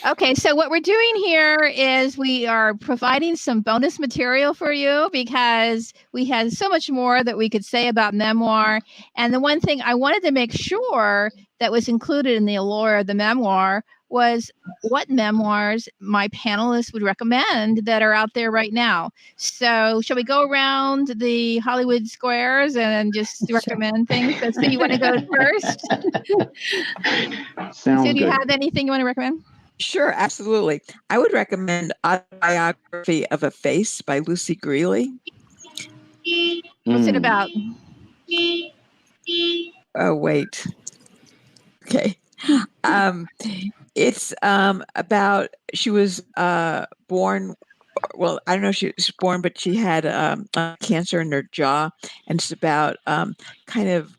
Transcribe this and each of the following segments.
Okay, so what we're doing here is we are providing some bonus material for you because we had so much more that we could say about memoir. And the one thing I wanted to make sure that was included in the Allure of the memoir was what memoirs my panelists would recommend that are out there right now. So shall we go around the Hollywood squares and just recommend things? So Sue, you want to go first? Sounds Sue, do you good. have anything you want to recommend? Sure, absolutely. I would recommend Autobiography of a Face by Lucy Greeley. What's it about? Oh, wait. Okay. It's about, she was born, well, I don't know if she was born, but she had cancer in her jaw. And it's about kind of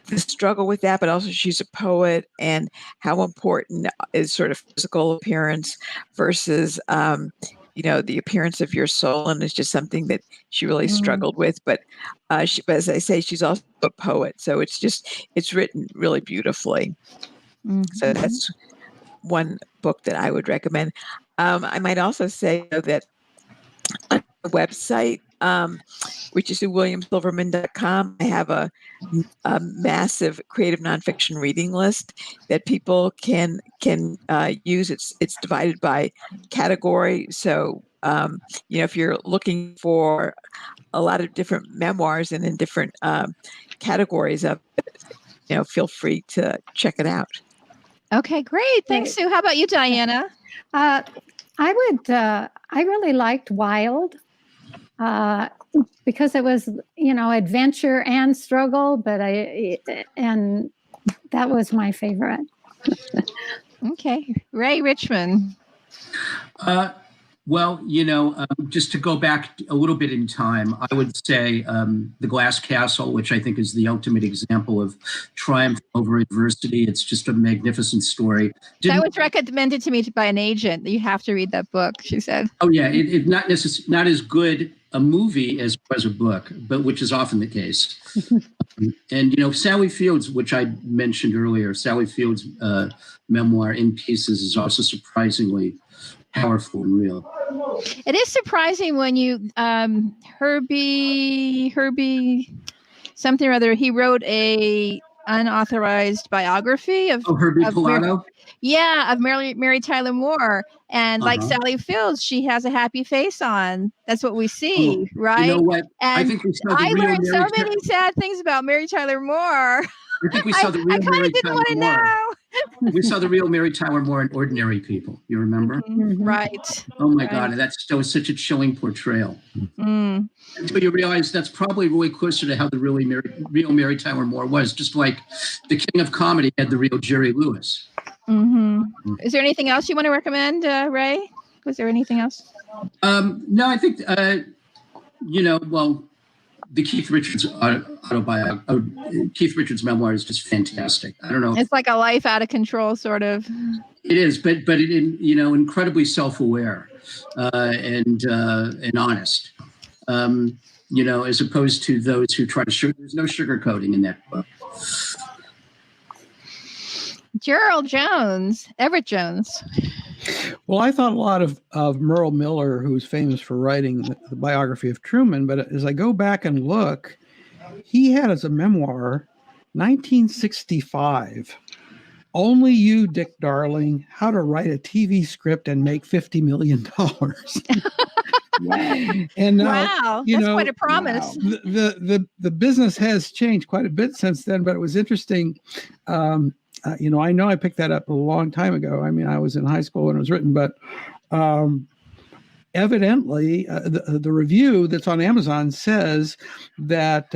the struggle with that, but also she's a poet, and how important is sort of physical appearance versus, the appearance of your soul. And it's just something that she really struggled with. But but as I say, she's also a poet. So it's written really beautifully. So that's one book that I would recommend. I might also say that on the website, which is williamsilverman.com, I have a massive creative nonfiction reading list that people can use. It's divided by category. So if you're looking for a lot of different memoirs and in different categories of it, feel free to check it out. Okay, great. Thanks, Sue. How about you, Diana? I really liked Wild because it was, adventure and struggle, and that was my favorite. Okay. Ray Richmond. Well, just to go back a little bit in time, I would say The Glass Castle, which I think is the ultimate example of triumph over adversity. It's just a magnificent story. That was recommended to me by an agent. You have to read that book, she said. Oh, yeah. It's not as good a movie as a book, but which is often the case. And, Sally Field's, which I mentioned earlier, Sally Field's memoir, In Pieces, is also surprisingly powerful and real. It is surprising when you Herbie something or other, he wrote a unauthorized biography of Herbie Pilato. Of Mary Tyler Moore, and like Sally Fields, she has a happy face on. That's what we see, right? You know what? And I think we saw the real learned so many sad things about Mary Tyler Moore. I think we saw the real Mary Tyler Moore. We saw the real Mary Tyler Moore in Ordinary People. You remember? Right. Oh my God, that was such a chilling portrayal. Until you realize that's probably really closer to how the real Mary Tyler Moore was. Just like the King of Comedy had the real Jerry Lewis. Is there anything else you want to recommend, Ray? Was there anything else? No, I think the Keith Richards Keith Richards memoir is just fantastic. I don't know. It's like a life out of control, sort of. It is, but it incredibly self-aware and honest. As opposed to those who try to there's no sugarcoating in that book. Everett Jones. Well, I thought a lot of Merle Miller, who's famous for writing the biography of Truman. But as I go back and look, he had as a memoir 1965. Only You, Dick Darling, How to Write a TV Script and Make $50 million. And now, Wow, you that's know, quite a promise. the business has changed quite a bit since then, but it was interesting. You know I picked that up a long time ago. I mean, I was in high school when it was written, but evidently the review that's on Amazon says that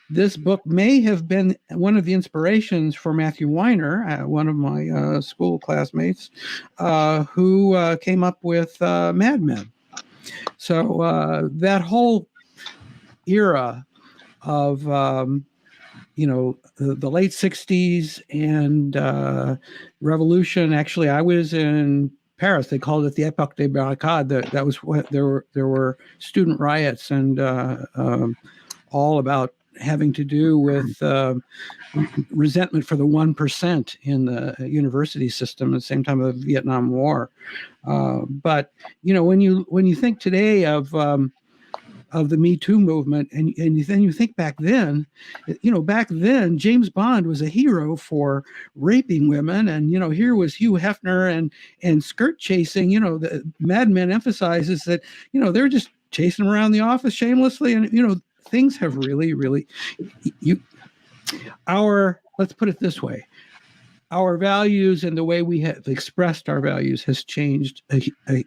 this book may have been one of the inspirations for Matthew Weiner, one of my school classmates, who came up with Mad Men. So that whole era of, you know, the late 60s and revolution. Actually, I was in Paris. They called it the Époque des Barricades. That was what there were student riots and all about having to do with resentment for the 1% in the university system at the same time of the Vietnam War. But you know, when you think today of the Me Too movement, and then you think back then, you know, back then James Bond was a hero for raping women, and you know, here was Hugh Hefner and skirt chasing. You know, the Mad Men emphasizes that, you know, they're just chasing around the office shamelessly, and you know, things have really let's put it this way, our values and the way we have expressed our values has changed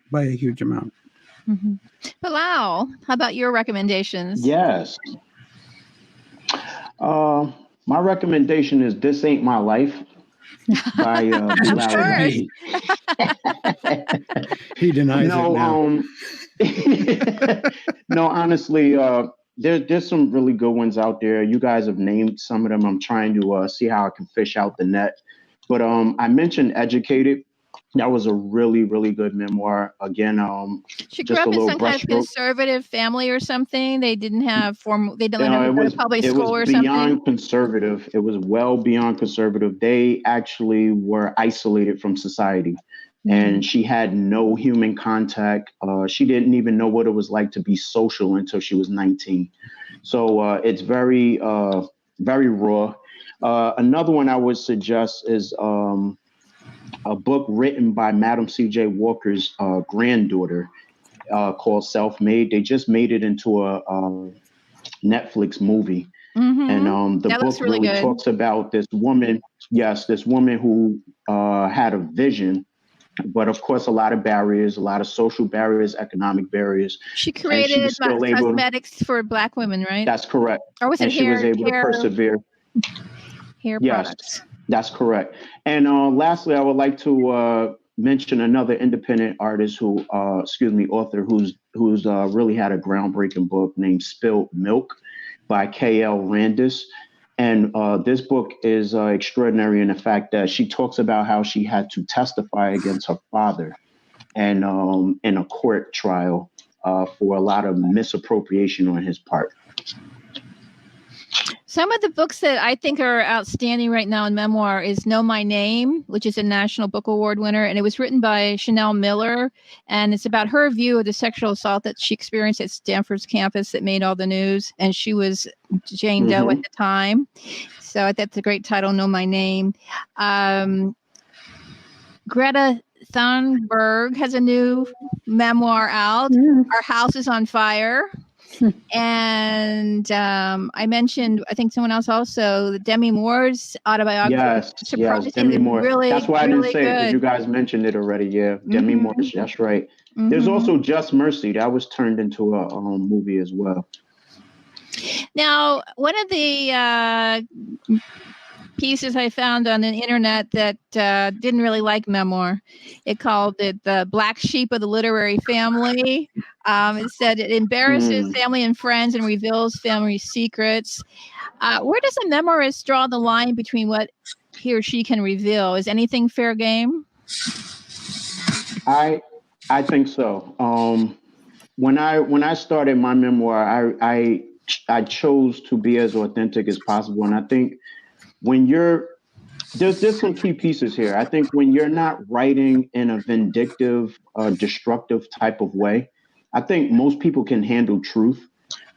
by a huge amount. Mm-hmm. Bilal, how about your recommendations? Yes. My recommendation is This Ain't My Life by Bilal Alaji. He denies it now. No, honestly, there's some really good ones out there. You guys have named some of them. I'm trying to see how I can fish out the net. But I mentioned Educated. That was a really, really good memoir. Again, she grew up in some kind of conservative family or something. They didn't have they didn't let her go to public school or something. It was beyond conservative. It was well beyond conservative. They actually were isolated from society. Mm-hmm. And she had no human contact. She didn't even know what it was like to be social until she was 19. So it's very, very raw. Another one I would suggest is a book written by Madam C.J. Walker's granddaughter called Self-Made. They just made it into a Netflix movie. Mm-hmm. And the book really talks about this woman. Yes, this woman who had a vision, but of course, a lot of barriers, a lot of social barriers, economic barriers. She created cosmetics for Black women, right? That's correct. Or was it she was able to persevere. Hair products. That's correct. And lastly, I would like to mention another independent artist author who's really had a groundbreaking book named Spilled Milk by K.L. Randis. And this book is extraordinary in the fact that she talks about how she had to testify against her father and in a court trial for a lot of misappropriation on his part. Some of the books that I think are outstanding right now in memoir is Know My Name, which is a National Book Award winner. And it was written by Chanel Miller. And it's about her view of the sexual assault that she experienced at Stanford's campus that made all the news. And she was Jane Doe at the time. So that's a great title, Know My Name. Greta Thunberg has a new memoir out. Our House is on Fire. And I mentioned, I think someone else also, Demi Moore's autobiography. Yes, Demi Moore. Really, that's why I didn't say it, because good. you guys mentioned it already. Yeah, Demi Moore. That's right. Mm-hmm. There's also Just Mercy. That was turned into a movie as well. Now, one of the pieces I found on the internet that didn't really like memoir, it called it the Black Sheep of the Literary Family. It said it embarrasses family and friends and reveals family secrets. Where does a memoirist draw the line between what he or she can reveal? Is anything fair game? I think so. When I started my memoir, I chose to be as authentic as possible, and I think when there's some key pieces here. I think when you're not writing in a vindictive, destructive type of way, I think most people can handle truth.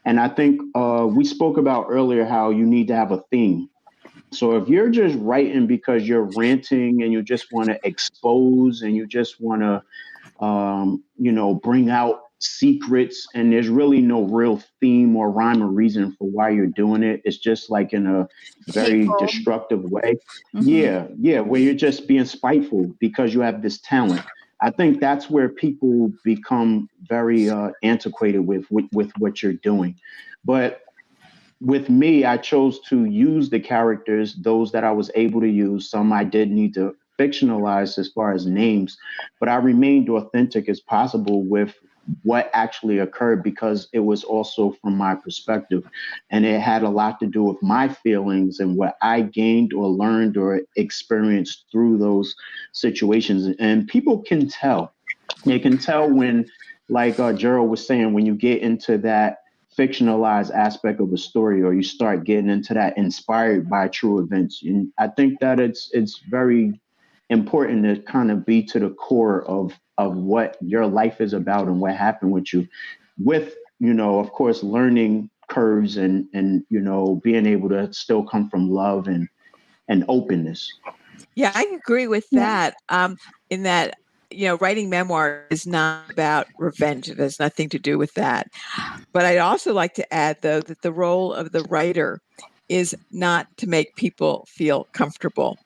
And I think we spoke about earlier how you need to have a theme. So if you're just writing because you're ranting and you just want to expose and you just want to, bring out secrets, and there's really no real theme or rhyme or reason for why you're doing it. It's just like in a very Hateful. destructive way. Mhm. Yeah, where you're just being spiteful because you have this talent. I think that's where people become very antiquated with what you're doing. But with me, I chose to use the characters, those that I was able to use. Some I did need to fictionalize as far as names, but I remained authentic as possible with what actually occurred because it was also from my perspective. And it had a lot to do with my feelings and what I gained or learned or experienced through those situations. And people can tell. They can tell when, like Gerald was saying, when you get into that fictionalized aspect of a story, or you start getting into that inspired by true events. And I think that it's very important to kind of be to the core of what your life is about and what happened with you, with, of course, learning curves and being able to still come from love and openness. Yeah, I agree with that. In that, writing memoir is not about revenge. It has nothing to do with that. But I'd also like to add, though, that the role of the writer is not to make people feel comfortable.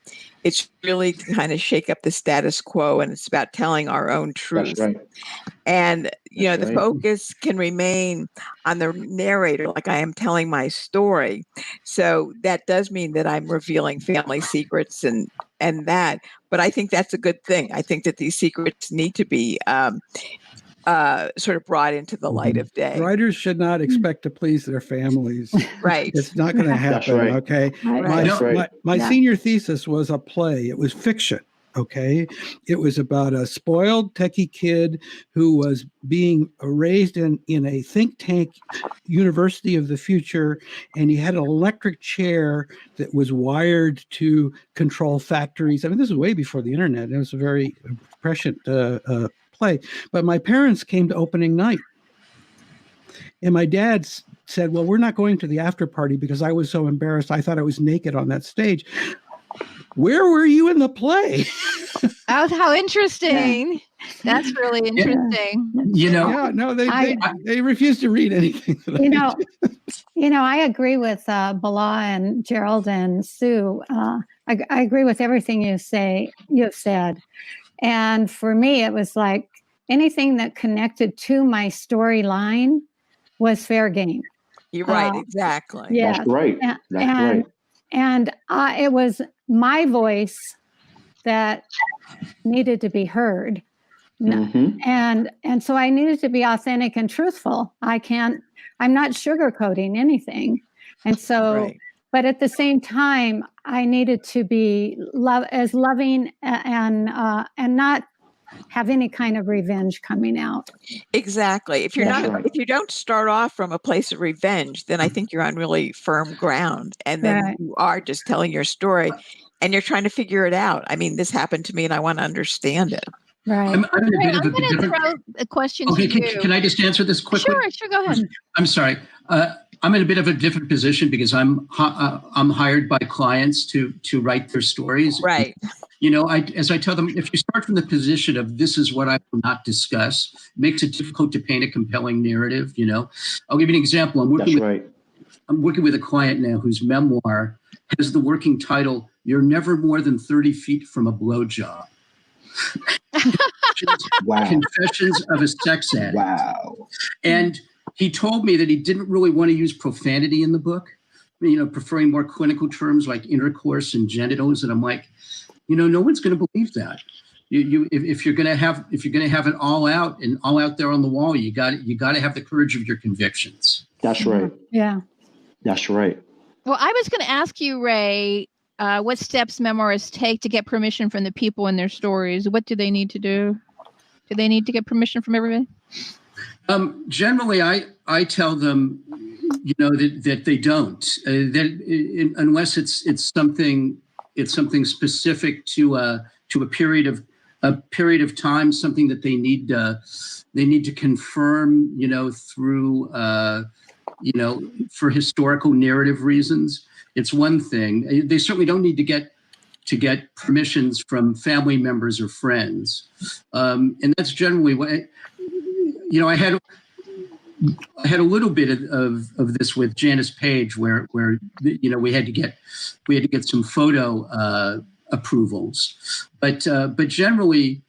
It's really to kind of shake up the status quo, and it's about telling our own truth. That's right. And, That's the right. focus can remain on the narrator, like I am telling my story. So that does mean that I'm revealing family secrets and that. But I think that's a good thing. I think that these secrets need to be sort of brought into the light of day. Writers should not expect to please their families. Right. It's not going to happen. That's right. Okay. Right. My senior thesis was a play. It was fiction. Okay. It was about a spoiled techie kid who was being raised in a think tank university of the future. And he had an electric chair that was wired to control factories. I mean, this is way before the internet. It was a very prescient play. But my parents came to opening night. And my dad said, well, we're not going to the after party because I was so embarrassed. I thought I was naked on that stage. Where were you in the play? Oh, how interesting. Yeah. That's really interesting. Yeah, no, they refused to read anything. I agree with Bilal and Gerald and Sue. I agree with everything you have said. And for me, it was like anything that connected to my storyline was fair game. You're right, exactly. Yeah, that's right. And it was my voice that needed to be heard. Mm-hmm. And so I needed to be authentic and truthful. I'm not sugarcoating anything. And so, but at the same time, I needed to be loving and not have any kind of revenge coming out. Exactly. If you're if you don't start off from a place of revenge, then I think you're on really firm ground. And then you are just telling your story and you're trying to figure it out. I mean, this happened to me and I want to understand it. Right. I'm going to throw a question to you. Can I just answer this quickly? Sure, go ahead. I'm sorry. I'm in a bit of a different position because I'm hired by clients to write their stories. Right. As I tell them, if you start from the position of this is what I will not discuss, it makes it difficult to paint a compelling narrative. I'll give you an example. I'm working with a client now whose memoir has the working title, "You're Never More Than 30 Feet from a Blowjob." Wow. Confessions of a Sex Addict. Wow. And he told me that he didn't really want to use profanity in the book, preferring more clinical terms like intercourse and genitals. And I'm like, no one's going to believe that. If you're going to have it all out there on the wall, you got to have the courage of your convictions. That's right. Yeah. That's right. Well, I was going to ask you, Ray, what steps memoirists take to get permission from the people in their stories? What do they need to do? Do they need to get permission from everybody? Generally, I tell them, that they don't. Unless it's something specific to a period of time, something that they need to confirm, through for historical narrative reasons. it's one thing. They certainly don't need to get permissions from family members or friends, and that's generally what I had a little bit of this with Janice Page, where we had to get some photo approvals, but generally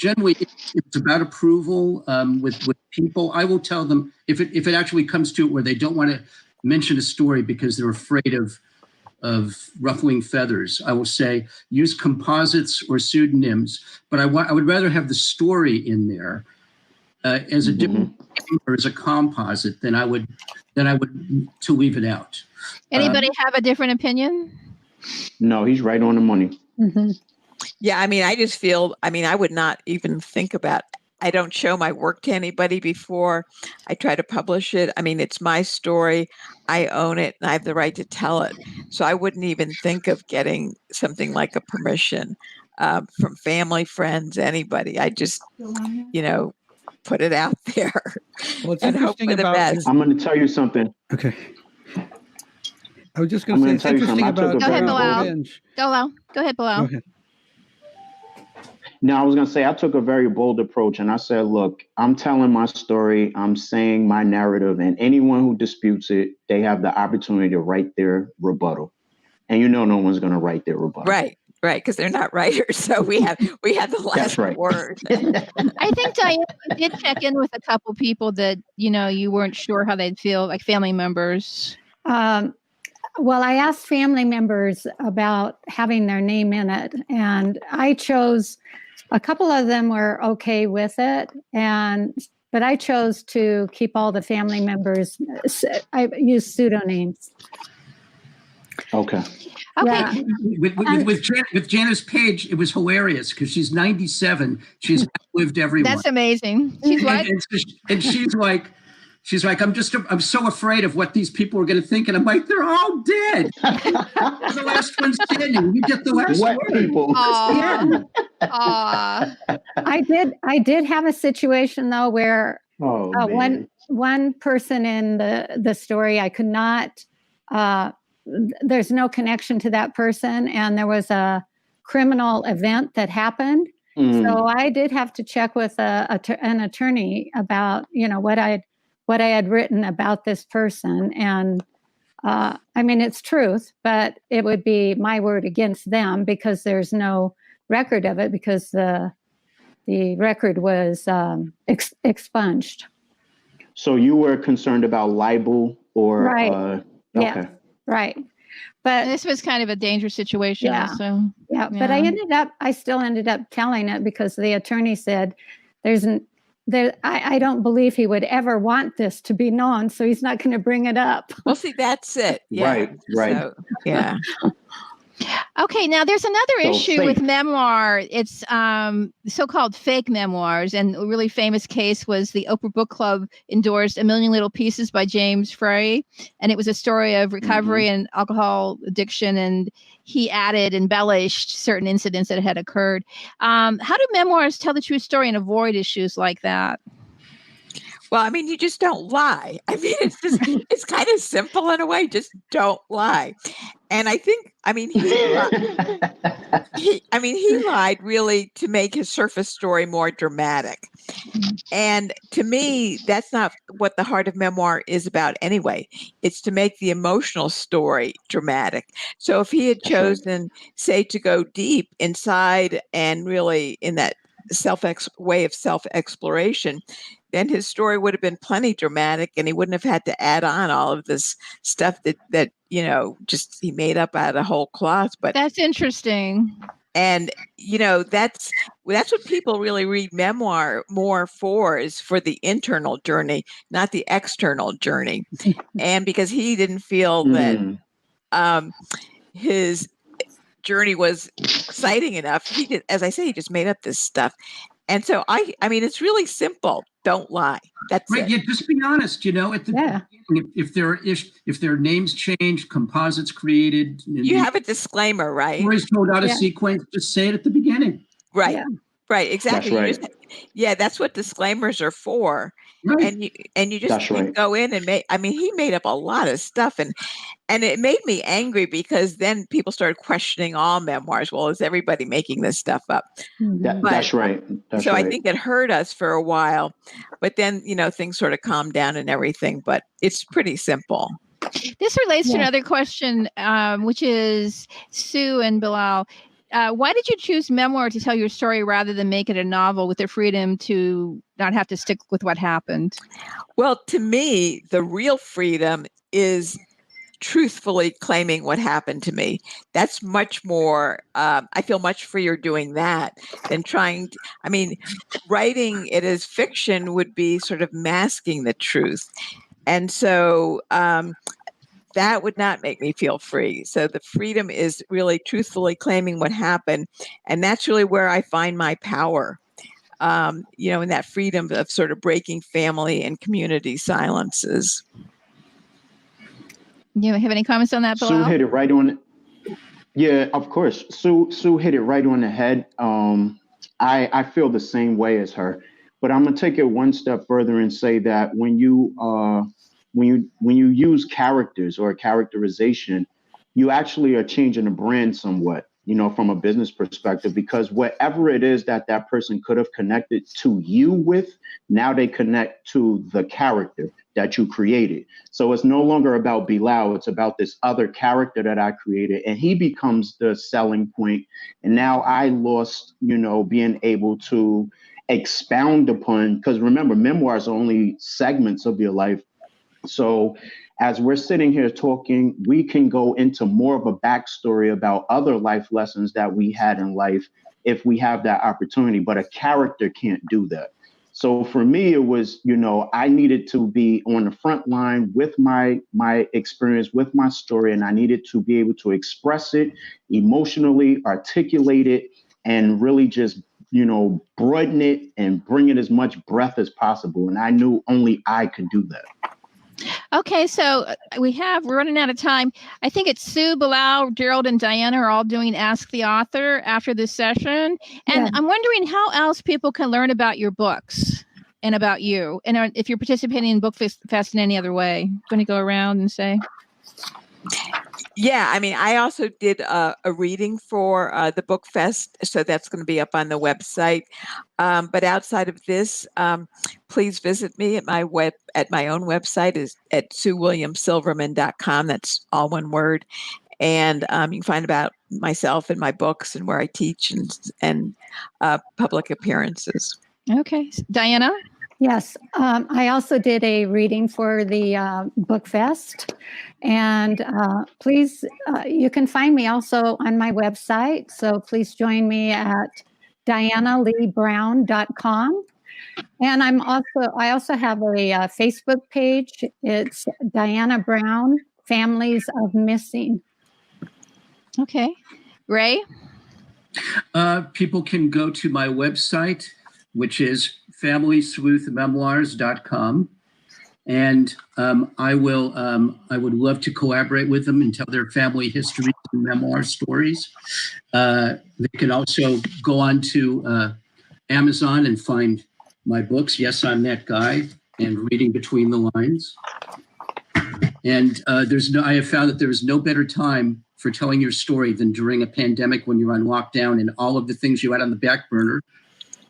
it's about approval with people. I will tell them if it actually comes to it where they don't want to mention a story because they're afraid of ruffling feathers, I will say use composites or pseudonyms, but I would rather have the story in there as a different or as a composite than I would to leave it out. Anybody have a different opinion? No, he's right on the money. Mhm. Yeah, I mean, I just feel, I would not even think about, I don't show my work to anybody before I try to publish it. I mean, it's my story. I own it and I have the right to tell it. So I wouldn't even think of getting something like a permission from family, friends, anybody. I just, put it out there. Well, it's and hope interesting for the about. best. I'm going to tell you something. Okay. I was just going to say it's tell you interesting something. about Go ahead, Bilal. revenge. Go ahead, Bilal. Go ahead. No, I was going to say I took a very bold approach and I said, look, I'm telling my story. I'm saying my narrative, and anyone who disputes it, they have the opportunity to write their rebuttal. And no one's going to write their rebuttal. Right, because they're not writers. So we have the last word. I think Diane did check in with a couple people that you weren't sure how they'd feel, like family members. Well, I asked family members about having their name in it, and I chose a couple of them were okay with it, but I chose to keep all the family members. I used pseudonyms. Okay. Yeah. With Janice Page, it was hilarious because she's 97. She's outlived everyone. That's amazing. She's what? And she's like, I'm so afraid of what these people are going to think. And I'm like, they're all dead. You're the last one standing. You get the last What word. people? I did have a situation though where one person in the story I could not. There's no connection to that person, and there was a criminal event that happened. So I did have to check with an attorney about what I had written about this person, and it's truth, but it would be my word against them because there's no record of it because the record was expunged. So you were concerned about libel or right? Okay. Yeah, right. But this was kind of a dangerous situation. Yeah. Also. Yeah, but I still ended up telling it because the attorney said I don't believe he would ever want this to be known, so he's not going to bring it up. Well, see, that's it. Yeah. Right. So, yeah. Okay, now there's another issue fake. with memoir. It's so-called fake memoirs, and a really famous case was the Oprah Book Club endorsed A Million Little Pieces by James Frey, and it was a story of recovery and alcohol addiction, and he embellished certain incidents that had occurred. How do memoirs tell the true story and avoid issues like that? Well, you just don't lie. It's kind of simple in a way. Just don't lie. And I think, he lied really to make his surface story more dramatic. And to me, that's not what the heart of memoir is about anyway. It's to make the emotional story dramatic. So if he had chosen, say, to go deep inside and really in that way of self-exploration, then his story would have been plenty dramatic, and he wouldn't have had to add on all of this stuff that just he made up out of whole cloth. But that's interesting. And that's what people really read memoir more for, is for the internal journey, not the external journey. And because he didn't feel that his journey was exciting enough, he did, as I say, he just made up this stuff. And so it's really simple. Don't lie. That's right. it. Yeah, just be honest. At the beginning, if their names changed, composites created, you have a disclaimer, right? Stories told out of sequence. Just say it at the beginning. Right. Yeah. Right. Exactly. That's right. That's what disclaimers are for. Right. and you just That's right. go in and make. I mean, he made up a lot of stuff, and it made me angry because then people started questioning all memoirs. Well, is everybody making this stuff up? Mhm. That's right. That's So right. I think it hurt us for a while, but then things sort of calmed down and everything. But it's pretty simple. This relates to Yeah. another question, which is Sue and Bilal. Why did you choose memoir to tell your story rather than make it a novel with the freedom to not have to stick with what happened? Well, to me, the real freedom is truthfully claiming what happened to me. That's much more, I feel much freer doing that than writing it as fiction would be sort of masking the truth. And so, that would not make me feel free. So the freedom is really truthfully claiming what happened. And that's really where I find my power, in that freedom of sort of breaking family and community silences. You have any comments on that, Bilal? Sue hit it right on. Yeah, of course. Sue hit it right on the head. I feel the same way as her, but I'm gonna take it one step further and say that when you use characters or a characterization, you actually are changing the brand somewhat, from a business perspective, because whatever it is that person could have connected to you with, now they connect to the character that you created. So it's no longer about Bilal, it's about this other character that I created, and he becomes the selling point. And now I lost, being able to expound upon, because remember, memoirs are only segments of your life. So as we're sitting here talking, we can go into more of a backstory about other life lessons that we had in life if we have that opportunity, but a character can't do that. So for me, it was, I needed to be on the front line with my experience, with my story, and I needed to be able to express it emotionally, articulate it, and really just, broaden it and bring it as much breadth as possible. And I knew only I could do that. Okay, so we're running out of time. I think it's Sue, Bilal, Gerald, and Diana are all doing Ask the Author after this session. And Yeah. I'm wondering how else people can learn about your books and about you. And if you're participating in BookFest in any other way. Going to go around and say? Yeah, I also did a reading for the BookFest, so that's going to be up on the website. But outside of this, please visit me at my own website is at SueWilliamSilverman.com. That's all one word, and you can find about myself and my books and where I teach and public appearances. Okay, Diana. Yes, I also did a reading for the BookFest, and please, you can find me also on my website. So please join me at dianaleebrown.com. And I also have a Facebook page. It's Diana Brown, Families of Missing. Okay, Ray. People can go to my website, which is FamilySleuthMemoirs.com. And I would love to collaborate with them and tell their family histories and memoir stories. They can also go on to Amazon and find my books, Yes, I'm That Guy, and Reading Between the Lines. And I have found that there is no better time for telling your story than during a pandemic when you're on lockdown and all of the things you had on the back burner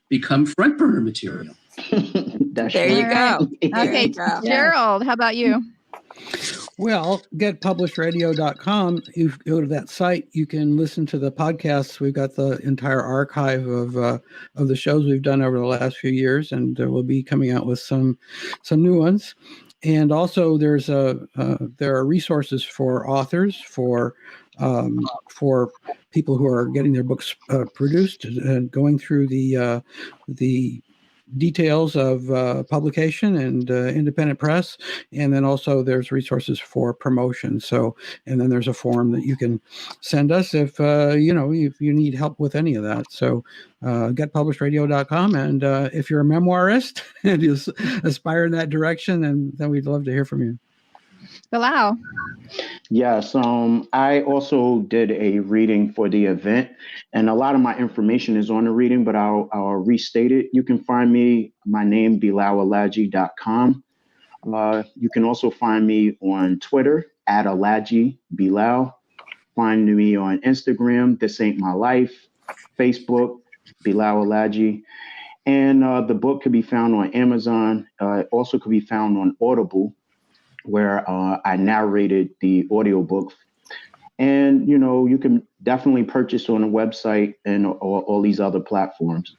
become front burner material. There you go. Okay, Gerald, how about you? Well, getpublishradio.com. You go to that site, you can listen to the podcasts. We've got the entire archive of the shows we've done over the last few years, and we'll be coming out with some new ones. And also, there are resources for authors, for people who are getting their books produced and going through the details of publication and independent press. And then also there's resources for promotion. So, and then there's a form that you can send us if you need help with any of that. So getpublishradio.com. And if you're a memoirist and you aspire in that direction, then we'd love to hear from you. Bilal. Yes, I also did a reading for the event, and a lot of my information is on the reading, but I'll restate it. You can find me, my name, BilalAlaji.com. You can also find me on Twitter, @Alaji Bilal. Find me on Instagram, This Ain't My Life, Facebook, Bilal Alaji. And the book could be found on Amazon. It also could be found on Audible, where I narrated the audiobook. And, you can definitely purchase on the website and all these other platforms.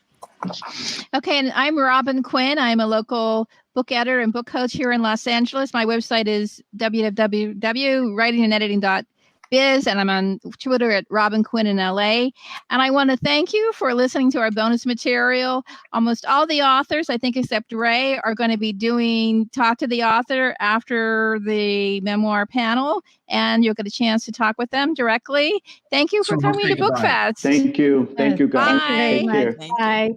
Okay, and I'm Robin Quinn. I'm a local book editor and book coach here in Los Angeles. My website is www.writingandediting.biz, and I'm on Twitter at Robin Quinn in LA. And I want to thank you for listening to our bonus material. Almost all the authors, I think except Ray, are going to be doing Talk to the Author after the memoir panel, and you'll get a chance to talk with them directly. Thank you for coming to BookFest. Thank you. Thank you, guys. Bye. Thank you very Take much. care. Thank you. Bye.